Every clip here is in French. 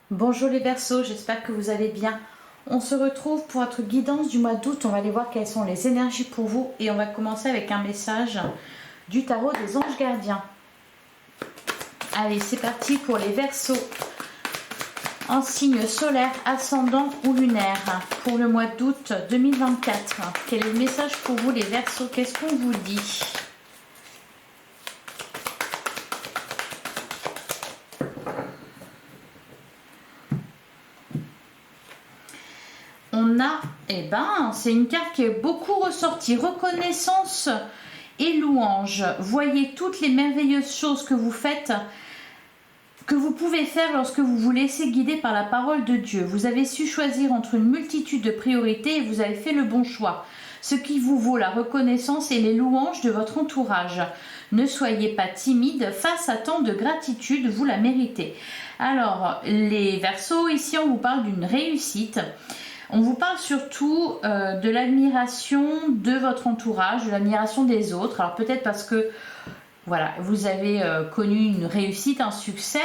Bonjour les Verseaux, j'espère que vous allez bien. On se retrouve pour votre guidance du mois d'août. On va aller voir quelles sont les énergies pour vous et on va commencer avec un message du tarot des anges gardiens. Allez, c'est parti pour les Verseaux en signe solaire, ascendant ou lunaire pour le mois d'août 2024. Quel est le message pour vous les Verseaux? Qu'est-ce qu'on vous dit? On a, c'est une carte qui est beaucoup ressortie, reconnaissance et louange. Voyez toutes les merveilleuses choses que vous faites, que vous pouvez faire lorsque vous vous laissez guider par la parole de Dieu. Vous avez su choisir entre une multitude de priorités et vous avez fait le bon choix, ce qui vous vaut la reconnaissance et les louanges de votre entourage. Ne soyez pas timide face à tant de gratitude, vous la méritez. Alors, les Verseaux, ici on vous parle d'une réussite. On vous parle surtout de l'admiration de votre entourage, de l'admiration des autres. Alors peut-être parce que voilà, vous avez connu une réussite, un succès.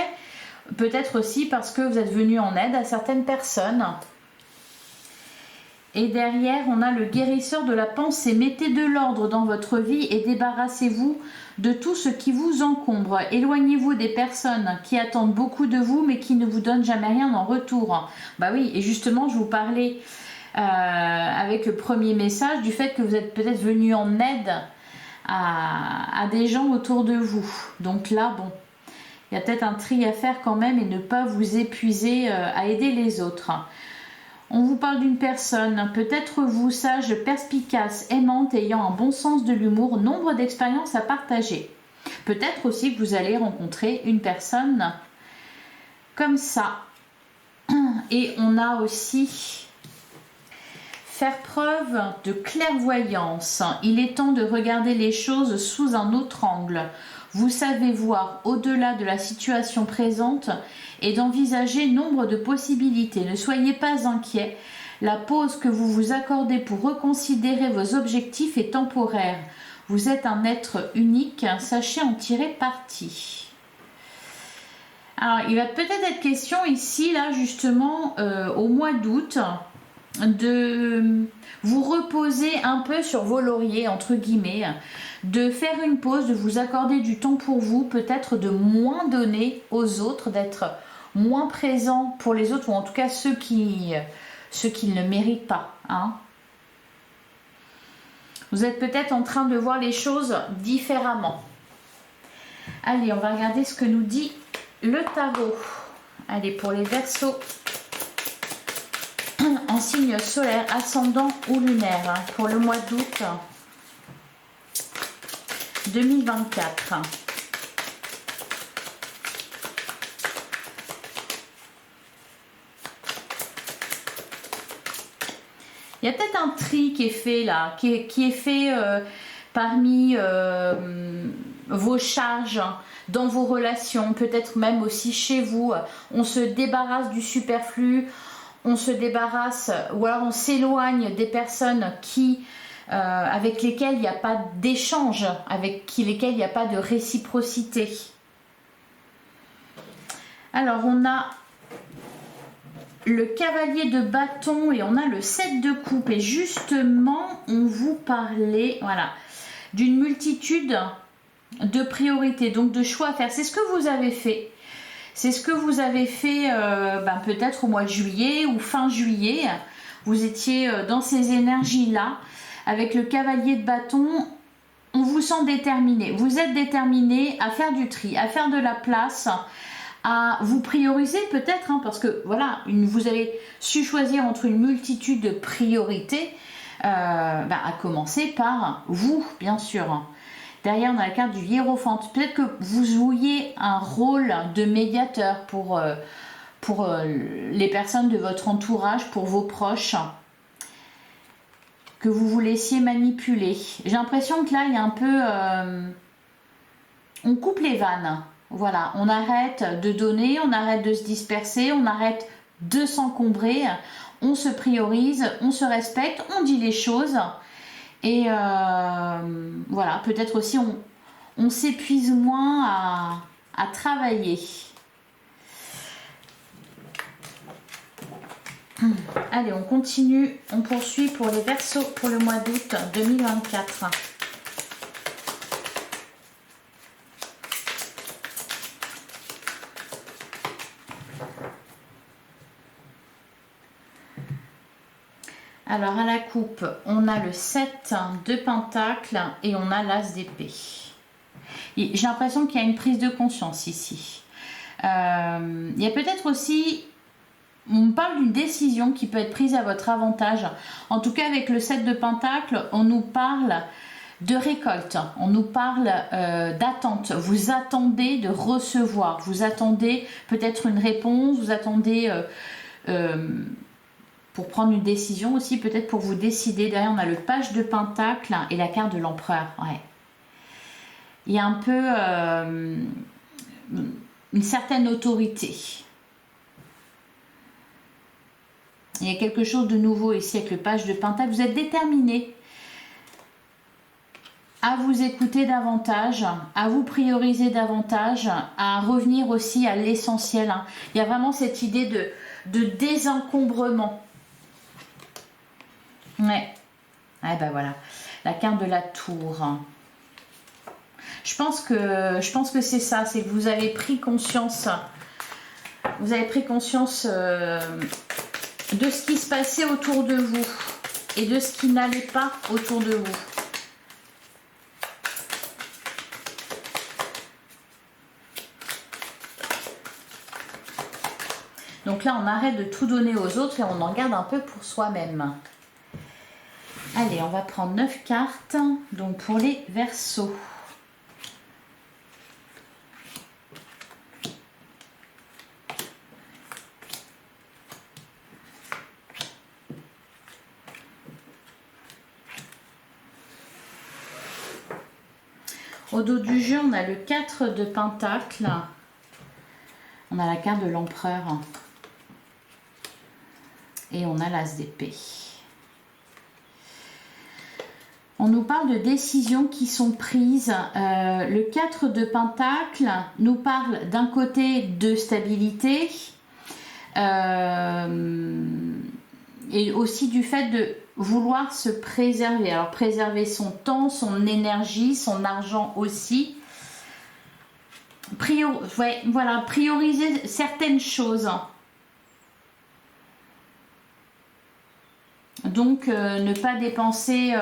Peut-être aussi parce que vous êtes venu en aide à certaines personnes. Et derrière, on a le guérisseur de la pensée. Mettez de l'ordre dans votre vie et débarrassez-vous de tout ce qui vous encombre. Éloignez-vous des personnes qui attendent beaucoup de vous mais qui ne vous donnent jamais rien en retour. Bah oui, et justement, je vous parlais avec le premier message du fait que vous êtes peut-être venu en aide à des gens autour de vous. Donc là, bon, il y a peut-être un tri à faire quand même et ne pas vous épuiser à aider les autres. On vous parle d'une personne, peut-être vous, sage, perspicace, aimante, ayant un bon sens de l'humour, nombre d'expériences à partager. Peut-être aussi que vous allez rencontrer une personne comme ça. Et on a aussi faire preuve de clairvoyance. Il est temps de regarder les choses sous un autre angle. Vous savez voir au-delà de la situation présente et d'envisager nombre de possibilités. Ne soyez pas inquiets. La pause que vous vous accordez pour reconsidérer vos objectifs est temporaire. Vous êtes un être unique, sachez en tirer parti. Alors, il va peut-être être question ici, là, justement, au mois d'août, de vous reposer un peu sur vos lauriers, entre guillemets, de faire une pause, de vous accorder du temps pour vous, peut-être de moins donner aux autres, d'être moins présent pour les autres, ou en tout cas ceux qui ne méritent pas. Hein. Vous êtes peut-être en train de voir les choses différemment. Allez, on va regarder ce que nous dit le tarot. Allez, pour les Verseaux en signe solaire, ascendant ou lunaire, hein, pour le mois d'août 2024. Il y a peut-être un tri qui est fait là, qui est fait parmi vos charges, dans vos relations, peut-être même aussi chez vous. On se débarrasse du superflu, on se débarrasse ou alors on s'éloigne des personnes avec lesquelles il n'y a pas d'échange, avec lesquelles il n'y a pas de réciprocité. Alors on a le cavalier de bâton et on a le 7 de coupe. Et justement, on vous parlait d'une multitude de priorités, donc de choix à faire. C'est ce que vous avez fait. C'est ce que vous avez fait peut-être au mois de juillet ou fin juillet. Vous étiez dans ces énergies-là. Avec le cavalier de bâton, on vous sent déterminé. Vous êtes déterminé à faire du tri, à faire de la place, à vous prioriser peut-être, hein, parce que voilà, vous avez su choisir entre une multitude de priorités, à commencer par vous, bien sûr. Derrière, on a la carte du hiérophant. Peut-être que vous jouiez un rôle de médiateur pour les personnes de votre entourage, pour vos proches, que vous vous laissiez manipuler. J'ai l'impression que là, il y a un peu... on coupe les vannes. Voilà, on arrête de donner, on arrête de se disperser, on arrête de s'encombrer, on se priorise, on se respecte, on dit les choses. Et voilà, peut-être aussi on s'épuise moins à travailler. Allez, on continue, on poursuit pour les Verseaux pour le mois d'août 2024. Alors à la coupe, on a le 7 de Pentacle et on a l'As d'épée. J'ai l'impression qu'il y a une prise de conscience ici. Il y a peut-être aussi, on parle d'une décision qui peut être prise à votre avantage. En tout cas avec le 7 de Pentacle, on nous parle de récolte, on nous parle d'attente. Vous attendez de recevoir, vous attendez peut-être une réponse, vous attendez... pour prendre une décision aussi, peut-être pour vous décider. Derrière, on a le page de Pentacle et la carte de l'Empereur. Ouais. Il y a un peu une certaine autorité. Il y a quelque chose de nouveau ici avec le page de Pentacle. Vous êtes déterminé à vous écouter davantage, à vous prioriser davantage, à revenir aussi à l'essentiel. Il y a vraiment cette idée de désencombrement. Ouais. Ah ben voilà, la carte de la tour. Je pense que c'est ça, c'est que vous avez pris conscience. Vous avez pris conscience de ce qui se passait autour de vous et de ce qui n'allait pas autour de vous. Donc là, on arrête de tout donner aux autres et on en garde un peu pour soi-même. Allez, on va prendre 9 cartes, donc pour les Verseaux. Au dos du jeu, on a le 4 de Pentacle. On a la carte de l'Empereur. Et on a l'As d'épée. On nous parle de décisions qui sont prises. Le 4 de Pentacle nous parle d'un côté de stabilité et aussi du fait de vouloir se préserver. Alors préserver son temps, son énergie, son argent aussi. Prioriser certaines choses. Donc ne pas dépenser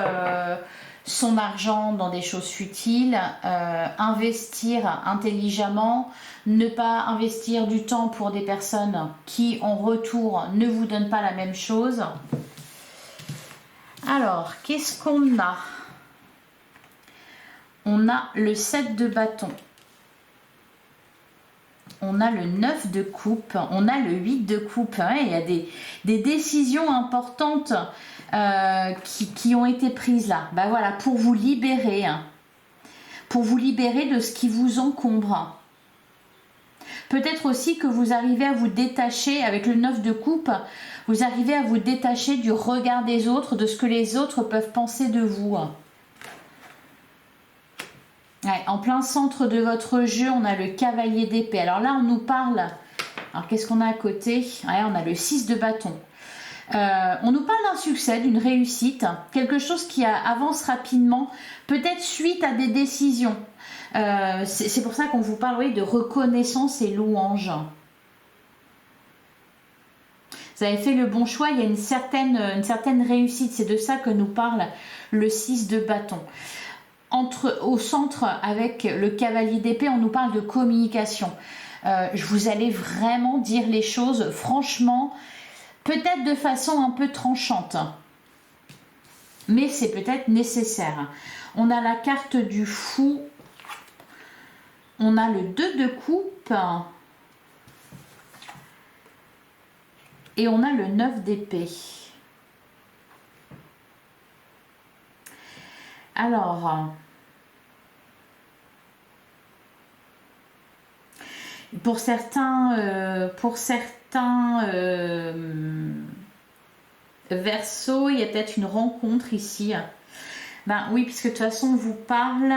son argent dans des choses futiles, investir intelligemment, ne pas investir du temps pour des personnes qui en retour ne vous donnent pas la même chose. Alors, qu'est-ce qu'on a? On a le 7 de bâton. On a le 9 de coupe, on a le 8 de coupe. Hein, il y a des décisions importantes qui ont été prises là. Ben voilà, pour vous libérer. Hein, pour vous libérer de ce qui vous encombre. Peut-être aussi que vous arrivez à vous détacher, avec le 9 de coupe, vous arrivez à vous détacher du regard des autres, de ce que les autres peuvent penser de vous. Ouais, en plein centre de votre jeu, on a le cavalier d'épée. Alors là, on nous parle... Alors, qu'est-ce qu'on a à côté? Ouais, on a le 6 de bâton. On nous parle d'un succès, d'une réussite, quelque chose qui avance rapidement, peut-être suite à des décisions. C'est pour ça qu'on vous parle, oui, de reconnaissance et louange. Vous avez fait le bon choix, il y a une certaine réussite. C'est de ça que nous parle le 6 de bâton. Au centre, avec le cavalier d'épée, on nous parle de communication. Vous allez vraiment dire les choses franchement, peut-être de façon un peu tranchante. Mais c'est peut-être nécessaire. On a la carte du fou. On a le 2 de coupe. Et on a le 9 d'épée. Alors, pour certains Verseaux, il y a peut-être une rencontre ici. Ben oui, puisque de toute façon, on vous parle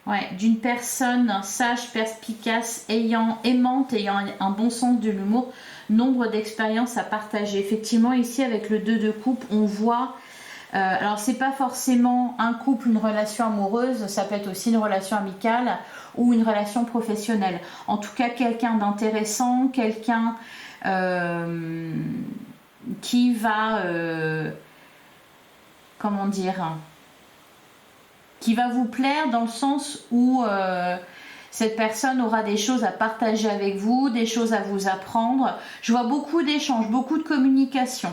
Ouais, d'une personne sage, perspicace, aimante, ayant un bon sens de l'humour, nombre d'expériences à partager. Effectivement, ici avec le 2 de coupe, on voit, alors c'est pas forcément un couple, une relation amoureuse, ça peut être aussi une relation amicale ou une relation professionnelle. En tout cas, quelqu'un d'intéressant, quelqu'un qui va, comment dire, qui va vous plaire dans le sens où cette personne aura des choses à partager avec vous, des choses à vous apprendre. Je vois beaucoup d'échanges, beaucoup de communication.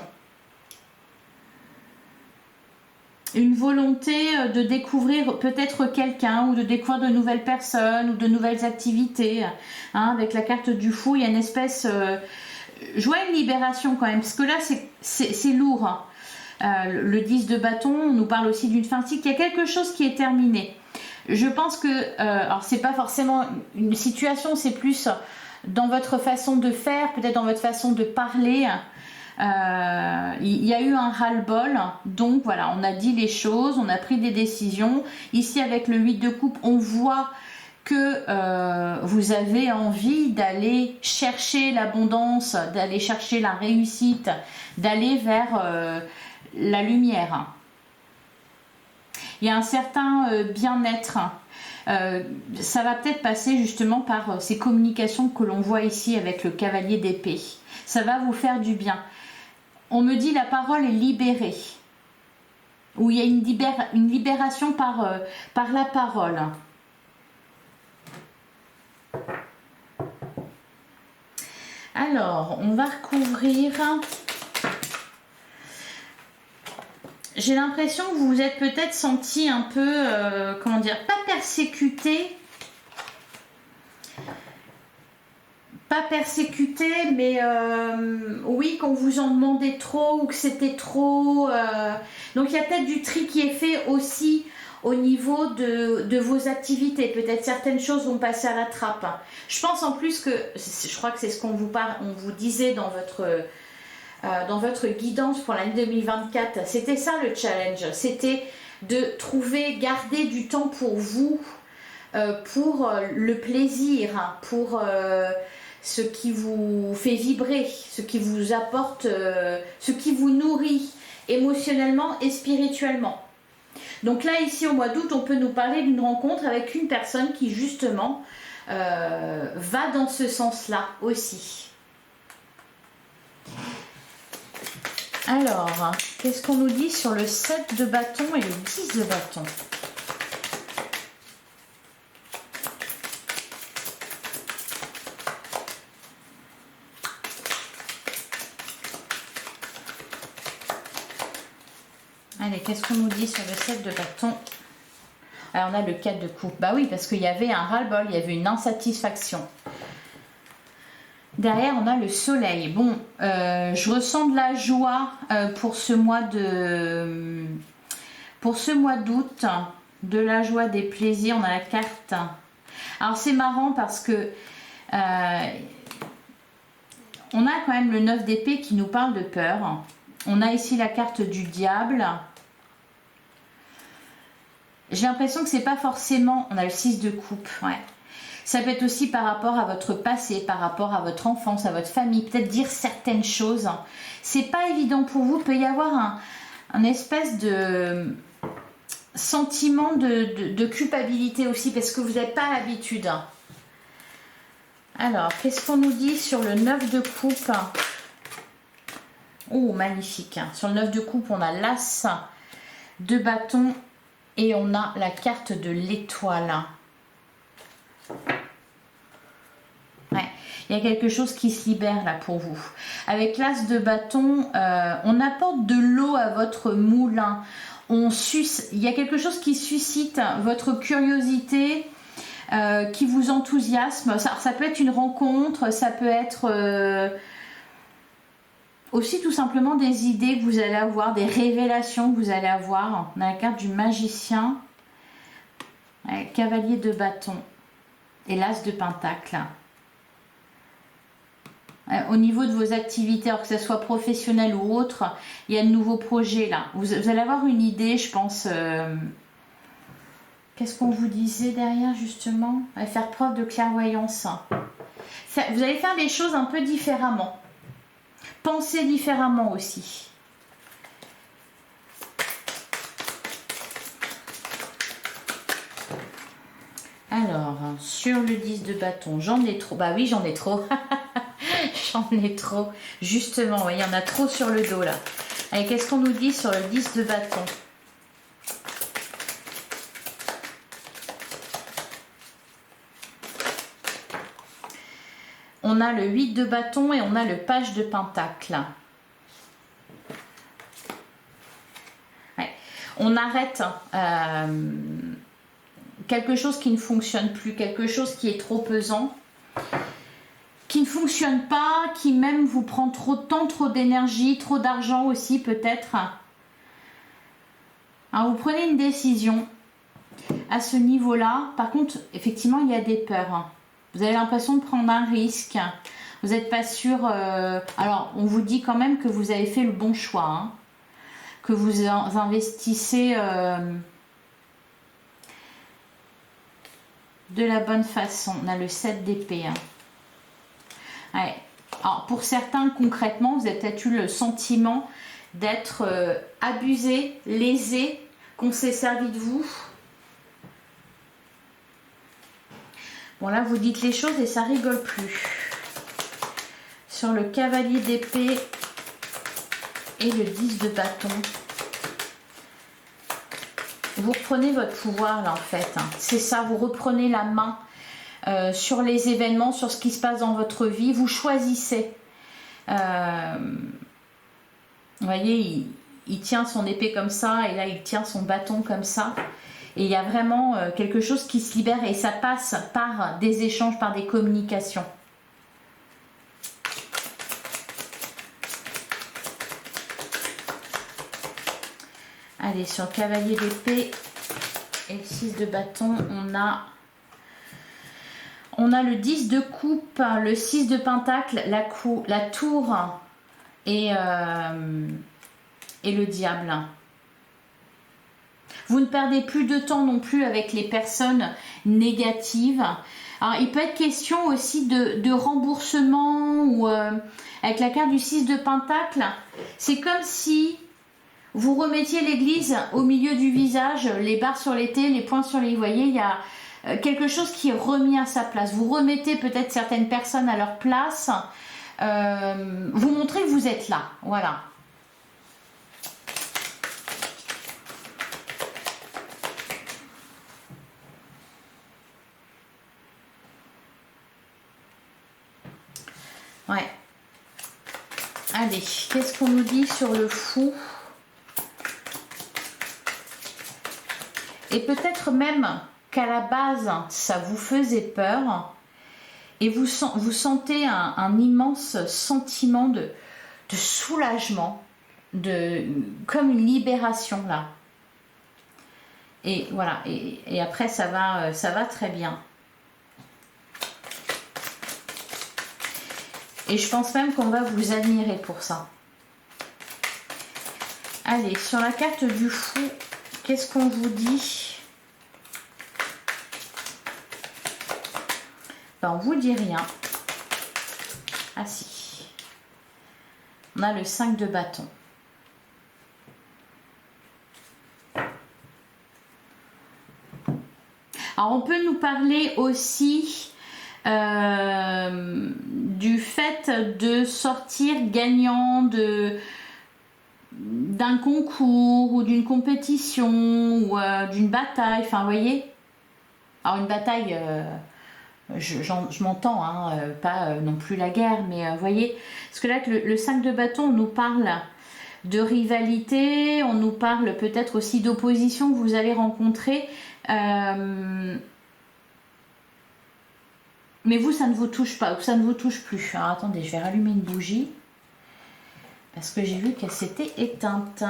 Une volonté de découvrir peut-être quelqu'un ou de découvrir de nouvelles personnes ou de nouvelles activités. Hein, avec la carte du fou, il y a une espèce... je vois une libération quand même, parce que là c'est lourd. Hein. Le 10 de bâton, on nous parle aussi d'une fin de cycle. Il y a quelque chose qui est terminé. Je pense que, alors c'est pas forcément une situation, c'est plus dans votre façon de faire, peut-être dans votre façon de parler. Il y a eu un ras-le-bol, donc voilà, on a dit les choses, on a pris des décisions. Ici avec le 8 de coupe, on voit que vous avez envie d'aller chercher l'abondance, d'aller chercher la réussite, d'aller vers la lumière. Il y a un certain bien-être. Ça va peut-être passer justement par ces communications que l'on voit ici avec le cavalier d'épée. Ça va vous faire du bien. On me dit la parole est libérée. Ou il y a une libération par la parole. Alors, on va recouvrir... J'ai l'impression que vous vous êtes peut-être senti un peu, comment dire, pas persécuté. Pas persécuté, mais oui, qu'on vous en demandait trop ou que c'était trop. Donc il y a peut-être du tri qui est fait aussi au niveau de vos activités. Peut-être certaines choses vont passer à la trappe. Je pense en plus que, je crois que c'est ce qu'on vous disait dans votre guidance pour l'année 2024, c'était ça le challenge, c'était de garder du temps pour vous, pour le plaisir, pour ce qui vous fait vibrer, ce qui vous apporte, ce qui vous nourrit émotionnellement et spirituellement. Donc là, ici au mois d'août, on peut nous parler d'une rencontre avec une personne qui justement va dans ce sens-là aussi. Alors, qu'est-ce qu'on nous dit sur le 7 de bâton et le 10 de bâton? Allez, qu'est-ce qu'on nous dit sur le 7 de bâton? Alors, on a le 4 de coupe. Bah oui, parce qu'il y avait un ras-le-bol, il y avait une insatisfaction. Derrière, on a le soleil. Bon, je ressens de la joie pour ce mois d'août, de la joie, des plaisirs. On a la carte. Alors, c'est marrant parce que on a quand même le 9 d'épée qui nous parle de peur. On a ici la carte du diable. J'ai l'impression que c'est pas forcément... On a le 6 de coupe, ouais. Ça peut être aussi par rapport à votre passé, par rapport à votre enfance, à votre famille, peut-être dire certaines choses. C'est pas évident pour vous, il peut y avoir un espèce de sentiment de culpabilité aussi, parce que vous n'avez pas l'habitude. Alors, qu'est-ce qu'on nous dit sur le 9 de coupe? Oh, magnifique. Sur le 9 de coupe, on a l'as de bâton et on a la carte de l'étoile. Ouais, il y a quelque chose qui se libère là pour vous. Avec l'as de bâton, on apporte de l'eau à votre moulin. Il y a quelque chose qui suscite votre curiosité, qui vous enthousiasme. Ça peut être une rencontre, ça peut être aussi tout simplement des idées que vous allez avoir, des révélations que vous allez avoir. On a la carte du magicien, cavalier de bâton et l'as de pentacle. Au niveau de vos activités, alors que ce soit professionnel ou autre, il y a de nouveaux projets là. Vous allez avoir une idée, je pense, Qu'est-ce qu'on vous disait derrière justement? Faire preuve de clairvoyance. Vous allez faire des choses un peu différemment. Pensez différemment aussi. Alors, sur le 10 de bâton, j'en ai trop. Bah oui, j'en ai trop. J'en ai trop. Justement, il y en a trop sur le dos là. Allez, qu'est-ce qu'on nous dit sur le 10 de bâton? On a le 8 de bâton et on a le page de pentacle. Ouais. On arrête quelque chose qui ne fonctionne plus, quelque chose qui est trop pesant, qui ne fonctionne pas, qui même vous prend trop de temps, trop d'énergie, trop d'argent aussi peut-être. Alors vous prenez une décision à ce niveau-là. Par contre, effectivement, il y a des peurs. Vous avez l'impression de prendre un risque. Vous n'êtes pas sûr. Alors, on vous dit quand même que vous avez fait le bon choix. Hein, que vous investissez de la bonne façon. On a le 7 d'épée. Hein. Ouais. Alors, pour certains, concrètement, vous avez peut-être eu le sentiment d'être abusé, lésé, qu'on s'est servi de vous. Bon, là, vous dites les choses et ça rigole plus. Sur le cavalier d'épée et le 10 de bâton. Vous reprenez votre pouvoir, là, en fait. Hein. C'est ça, vous reprenez la main sur les événements, sur ce qui se passe dans votre vie. Vous choisissez. Vous voyez, il tient son épée comme ça et là, il tient son bâton comme ça. Et il y a vraiment quelque chose qui se libère et ça passe par des échanges, par des communications. Allez, sur le cavalier d'épée et le 6 de bâton, on a le 10 de coupe, le 6 de pentacle, la tour et le diable. Vous ne perdez plus de temps non plus avec les personnes négatives. Alors, il peut être question aussi de remboursement ou avec la carte du 6 de pentacle. C'est comme si vous remettiez l'église au milieu du visage, les barres sur les T, les points sur les... Vous voyez, il y a quelque chose qui est remis à sa place. Vous remettez peut-être certaines personnes à leur place. Vous montrez que vous êtes là. Voilà. Ouais. Allez, qu'est-ce qu'on nous dit sur le fou? Et peut-être même qu'à la base, ça vous faisait peur et vous sentez un immense sentiment de soulagement, comme une libération là. Et voilà, et après ça va très bien. Et je pense même qu'on va vous admirer pour ça. Allez, sur la carte du fou, qu'est-ce qu'on vous dit? Ben, on vous dit rien. Ah si. On a le 5 de bâton. Alors, on peut nous parler aussi du fait de sortir gagnant d'un concours ou d'une compétition ou d'une bataille, enfin vous voyez. Alors une bataille, je m'entends, hein, pas non plus la guerre, mais vous voyez, parce que là le 5 de bâton, on nous parle de rivalité, on nous parle peut-être aussi d'opposition que vous allez rencontrer. Mais vous, ça ne vous touche pas, ou ça ne vous touche plus. Alors attendez, je vais rallumer une bougie. Parce que j'ai vu qu'elle s'était éteinte.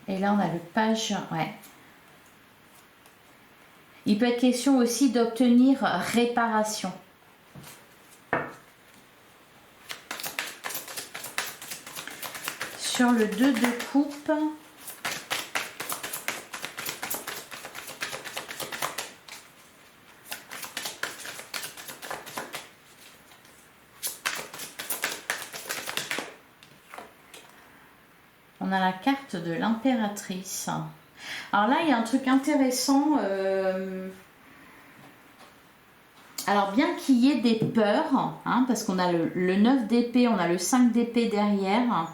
Et là, on a le page. Ouais. Il peut être question aussi d'obtenir réparation. Sur le 2 de coupe, on a la carte de l'impératrice. Alors là, il y a un truc intéressant. Alors bien qu'il y ait des peurs, hein, parce qu'on a le 9 d'épée, on a le 5 d'épée derrière.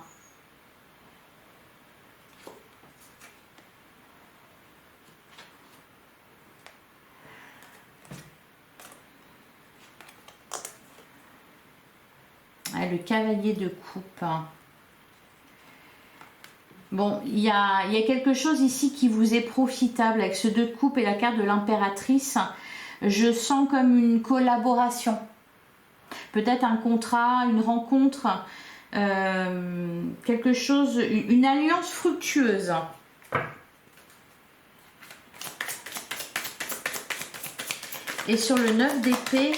Ah, le cavalier de coupe. Bon, il y a quelque chose ici qui vous est profitable avec ce 2 de coupe et la carte de l'impératrice. Je sens comme une collaboration. Peut-être un contrat, une rencontre, quelque chose, une alliance fructueuse. Et sur le 9 d'épée,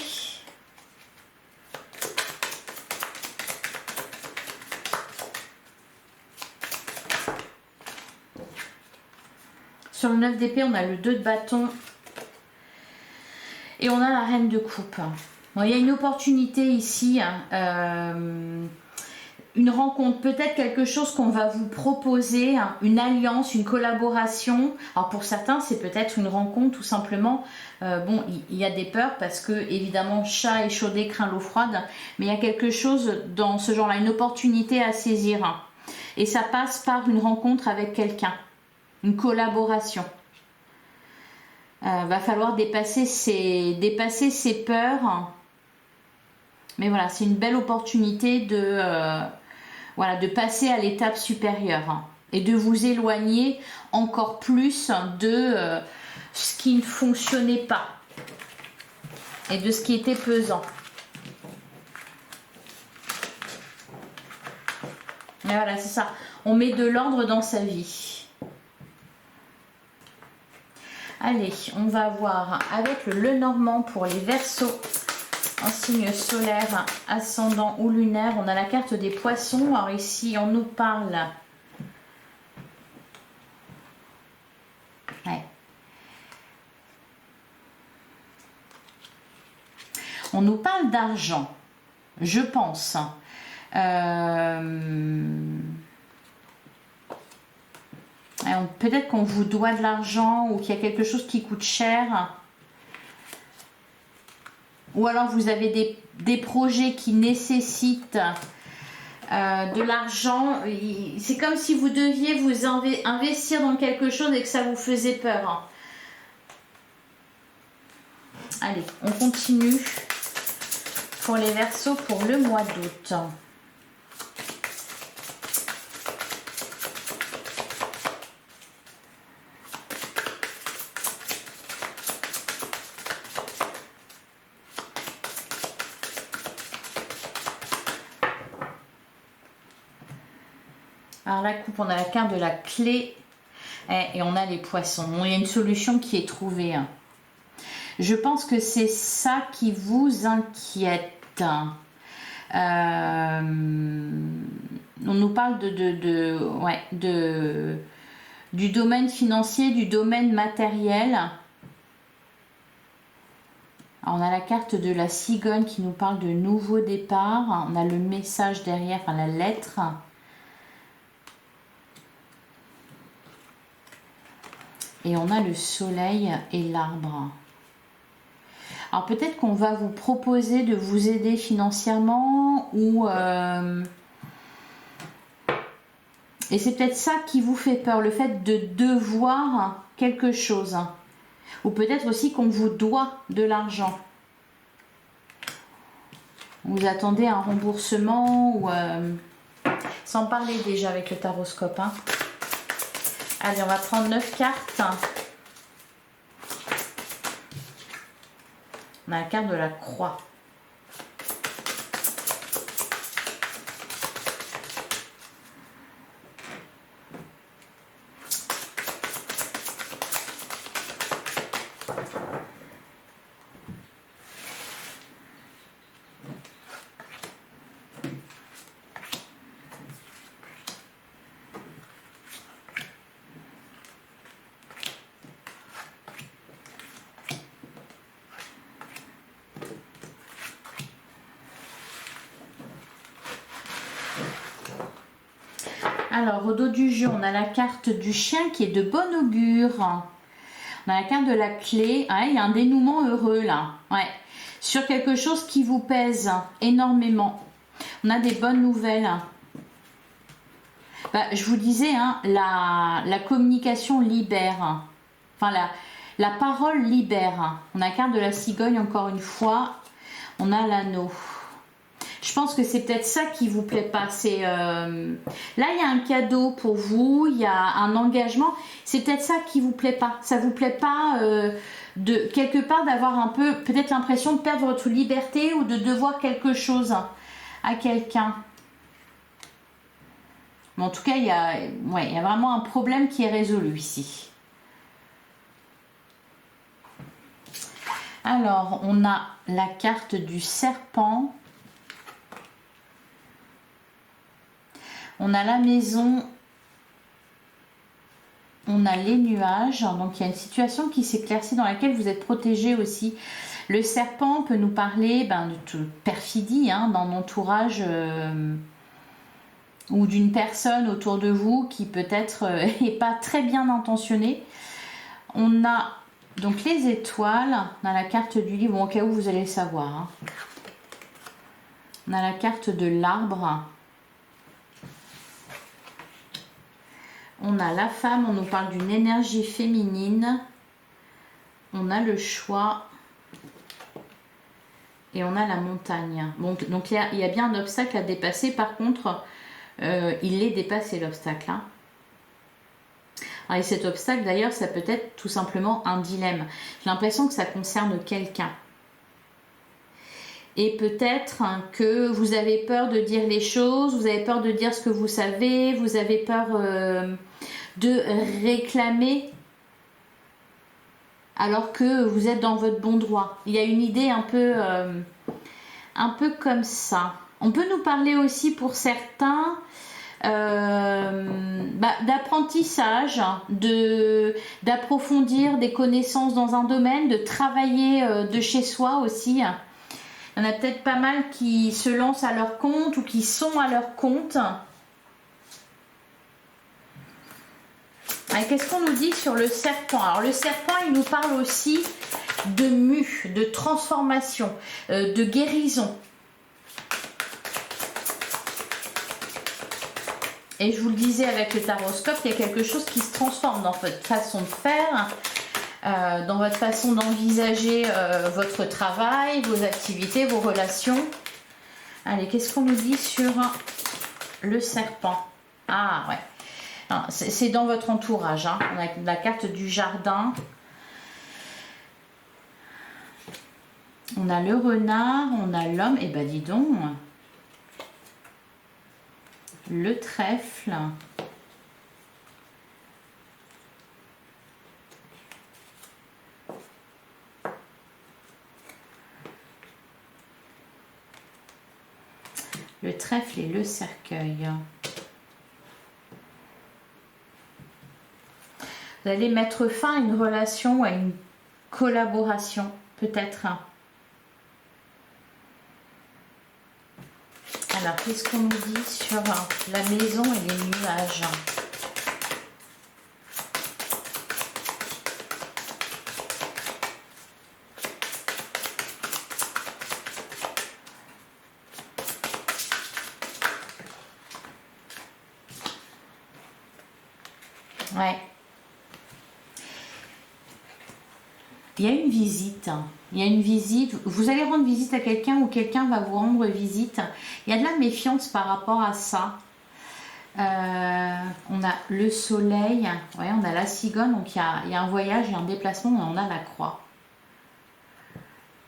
sur le 9 d'épée, on a le 2 de bâton et on a la reine de coupe. Bon, il y a une opportunité ici, une rencontre, peut-être quelque chose qu'on va vous proposer, une alliance, une collaboration. Alors pour certains, c'est peut-être une rencontre tout simplement. Bon, il y a des peurs parce que évidemment, chat échaudé craint l'eau froide, mais il y a quelque chose dans ce genre-là, une opportunité à saisir. Et ça passe par une rencontre avec quelqu'un. Une collaboration. Va falloir dépasser ses peurs. Mais voilà, c'est une belle opportunité de passer à l'étape supérieure et de vous éloigner encore plus de ce qui ne fonctionnait pas et de ce qui était pesant. Et voilà, c'est ça. On met de l'ordre dans sa vie. Allez, on va voir avec le Lenormand pour les Verseaux en signe solaire, ascendant ou lunaire. On a la carte des Poissons. Alors ici, on nous parle. Ouais. On nous parle d'argent, je pense. Peut-être qu'on vous doit de l'argent ou qu'il y a quelque chose qui coûte cher. Ou alors vous avez des projets qui nécessitent de l'argent. C'est comme si vous deviez vous investir dans quelque chose et que ça vous faisait peur. Allez, on continue pour les Verseaux pour le mois d'août. Alors la coupe, on a la carte de la clé et on a les Poissons. Bon, il y a une solution qui est trouvée. Je pense que c'est ça qui vous inquiète. On nous parle du domaine financier, du domaine matériel. Alors, on a la carte de la cigogne qui nous parle de nouveau départ. On a le message derrière, enfin la lettre. Et on a le soleil et l'arbre. Alors peut-être qu'on va vous proposer de vous aider financièrement ou... Et c'est peut-être ça qui vous fait peur, le fait de devoir quelque chose. Ou peut-être aussi qu'on vous doit de l'argent. Vous attendez un remboursement ou... Sans parler déjà avec le taroscope, hein. Allez, on va prendre 9 cartes. On a la carte de la croix. Alors, au dos du jeu, on a la carte du chien qui est de bon augure. On a la carte de la clé. Ouais, il y a un dénouement heureux là. Ouais. Sur quelque chose qui vous pèse énormément. On a des bonnes nouvelles. Bah, je vous disais, hein, la communication libère. Enfin, la parole libère. On a la carte de la cigogne encore une fois. On a l'anneau. Je pense que c'est peut-être ça qui vous plaît pas. C'est là, il y a un cadeau pour vous, il y a un engagement. C'est peut-être ça qui vous plaît pas. Ça vous plaît pas de quelque part d'avoir un peu peut-être l'impression de perdre votre liberté ou de devoir quelque chose à quelqu'un. Mais en tout cas, il y a vraiment un problème qui est résolu ici. Alors, on a la carte du serpent. On a la maison, on a les nuages, donc il y a une situation qui s'éclaircit dans laquelle vous êtes protégé aussi. Le serpent peut nous parler de perfidie dans l'entourage ou d'une personne autour de vous qui peut-être n'est pas très bien intentionnée. On a donc les étoiles, on a la carte du livre, au cas où vous allez le savoir. On a la carte de l'arbre. On a la femme, on nous parle d'une énergie féminine. On a le choix. Et on a la montagne. Bon, donc il y a bien un obstacle à dépasser. Par contre, il est dépassé l'obstacle. Et cet obstacle, d'ailleurs, ça peut être tout simplement un dilemme. J'ai l'impression que ça concerne quelqu'un. Et peut-être que vous avez peur de dire les choses, vous avez peur de dire ce que vous savez, vous avez peur de réclamer alors que vous êtes dans votre bon droit. Il y a une idée un peu comme ça. On peut nous parler aussi pour certains d'apprentissage, d'approfondir des connaissances dans un domaine, de travailler de chez soi aussi. Il y en a peut-être pas mal qui se lancent à leur compte ou qui sont à leur compte. Qu'est-ce qu'on nous dit sur le serpent? Alors le serpent, il nous parle aussi de mue, de transformation, de guérison. Et je vous le disais avec le taroscope, il y a quelque chose qui se transforme dans votre façon de faire. Dans votre façon d'envisager votre travail, vos activités, vos relations. Allez, qu'est-ce qu'on nous dit sur le serpent? Ah ouais, c'est dans votre entourage. On a la carte du jardin. On a le renard, on a l'homme. Et dis donc, le trèfle. Le trèfle et le cercueil. Vous allez mettre fin à une relation ou à une collaboration, peut-être. Alors, qu'est-ce qu'on nous dit sur la maison et les nuages? Ouais. Il y a une visite. Il y a une visite. Vous allez rendre visite à quelqu'un ou quelqu'un va vous rendre visite. Il y a de la méfiance par rapport à ça. On a le soleil. Ouais, on a la cigogne. Donc il y a un voyage, il y a un déplacement et on a la croix.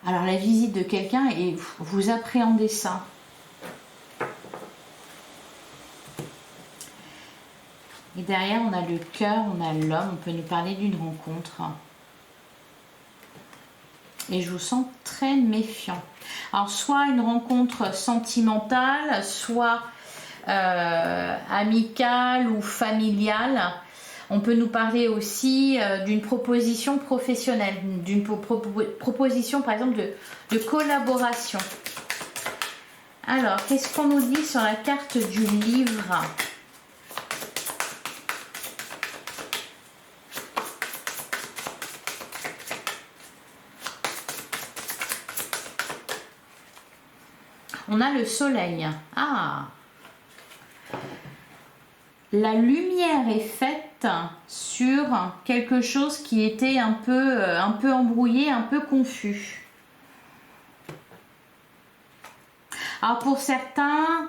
Alors la visite de quelqu'un et vous appréhendez ça. Et derrière, on a le cœur, on a l'homme. On peut nous parler d'une rencontre. Et je vous sens très méfiant. Alors, soit une rencontre sentimentale, soit amicale ou familiale. On peut nous parler aussi d'une proposition professionnelle, d'une proposition, par exemple, de collaboration. Alors, qu'est-ce qu'on nous dit sur la carte du livre ? On a le soleil. Ah, la lumière est faite sur quelque chose qui était un peu embrouillé, un peu confus. Alors pour certains,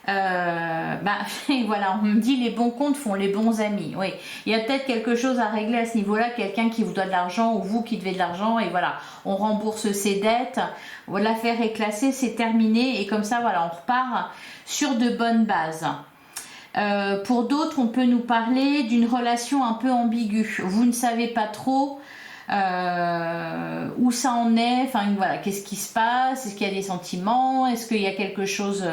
voilà, on me dit les bons comptes font les bons amis. Oui, il y a peut-être quelque chose à régler à ce niveau-là, quelqu'un qui vous doit de l'argent ou vous qui devez de l'argent et voilà, on rembourse ses dettes. L'affaire est classée, c'est terminé et comme ça, voilà, on repart sur de bonnes bases. Pour d'autres, on peut nous parler d'une relation un peu ambiguë. Vous ne savez pas trop où ça en est, enfin voilà, qu'est-ce qui se passe, est-ce qu'il y a des sentiments, est-ce qu'il y a quelque chose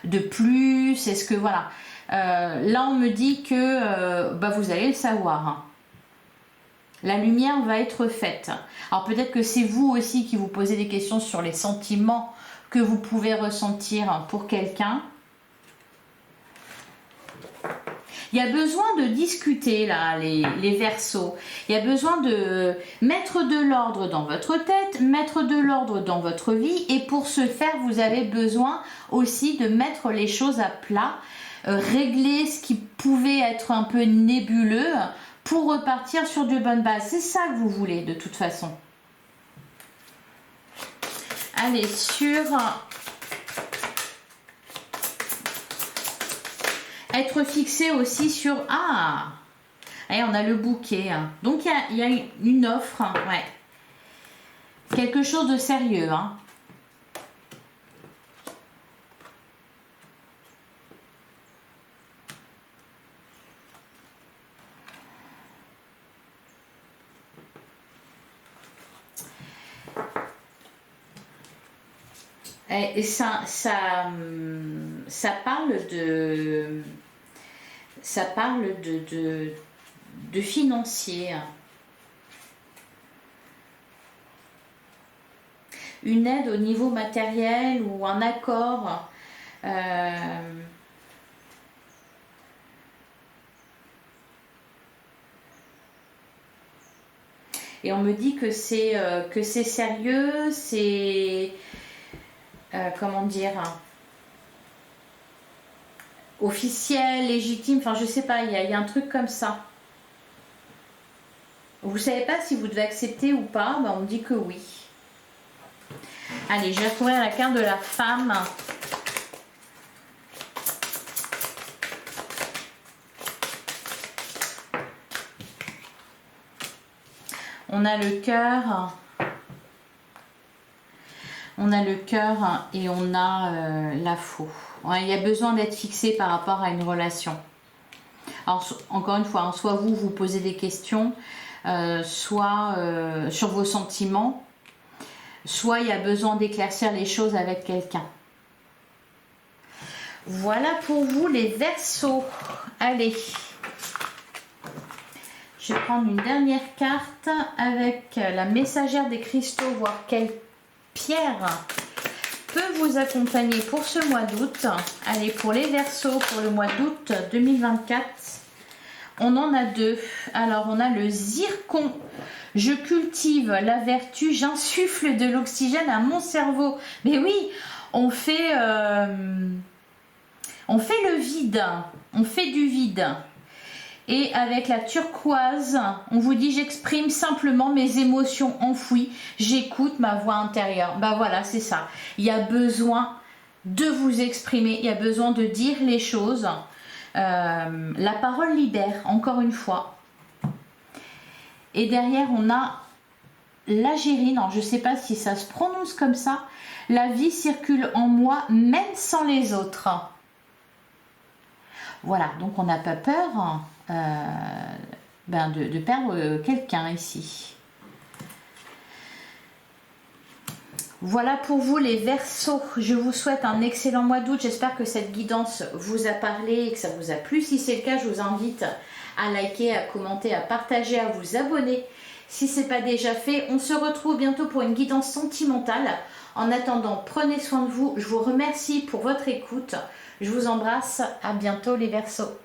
de plus, est-ce que voilà. Là, on me dit que vous allez le savoir. La lumière va être faite. Alors peut-être que c'est vous aussi qui vous posez des questions sur les sentiments que vous pouvez ressentir pour quelqu'un. Il y a besoin de discuter là, les Verseaux. Il y a besoin de mettre de l'ordre dans votre tête, mettre de l'ordre dans votre vie. Et pour ce faire, vous avez besoin aussi de mettre les choses à plat, régler ce qui pouvait être un peu nébuleux pour repartir sur de bonnes bases. C'est ça que vous voulez de toute façon. Allez, sur... Être fixé aussi sur... Ah, allez, on a le bouquet. Donc, il y a une offre. Ouais. Quelque chose de sérieux. Hein. Et ça parle de... Ça parle de financier. Une aide au niveau matériel ou un accord. Et on me dit que c'est sérieux, c'est... comment dire, officiel, légitime, enfin je sais pas, il y a un truc comme ça. Vous savez pas si vous devez accepter ou pas, on me dit que oui. Allez, je vais retrouver la carte de la femme. On a le cœur. On a le cœur et on a la faux. Ouais, il y a besoin d'être fixé par rapport à une relation. Alors, encore une fois, soit vous posez des questions, soit sur vos sentiments, soit il y a besoin d'éclaircir les choses avec quelqu'un. Voilà pour vous les Verseaux. Allez, je vais prendre une dernière carte avec la messagère des cristaux, voir quelle pierre peut vous accompagner pour ce mois d'août. Allez, pour les Verseaux, pour le mois d'août 2024, on en a deux. Alors, on a le zircon. Je cultive la vertu, j'insuffle de l'oxygène à mon cerveau. Mais oui, on fait le vide, on fait du vide. Et avec la turquoise, on vous dit j'exprime simplement mes émotions enfouies, j'écoute ma voix intérieure. Voilà, c'est ça. Il y a besoin de vous exprimer, il y a besoin de dire les choses. La parole libère, encore une fois. Et derrière, on a la gérine. Alors, je ne sais pas si ça se prononce comme ça. La vie circule en moi, même sans les autres. Voilà, donc on n'a pas peur de perdre quelqu'un ici. Voilà pour vous les Verseaux. Je vous souhaite un excellent mois d'août. J'espère que cette guidance vous a parlé et que ça vous a plu. Si c'est le cas, je vous invite à liker, à commenter, à partager, à vous abonner. Si ce n'est pas déjà fait, on se retrouve bientôt pour une guidance sentimentale. En attendant, prenez soin de vous. Je vous remercie pour votre écoute. Je vous embrasse. À bientôt les Verseaux.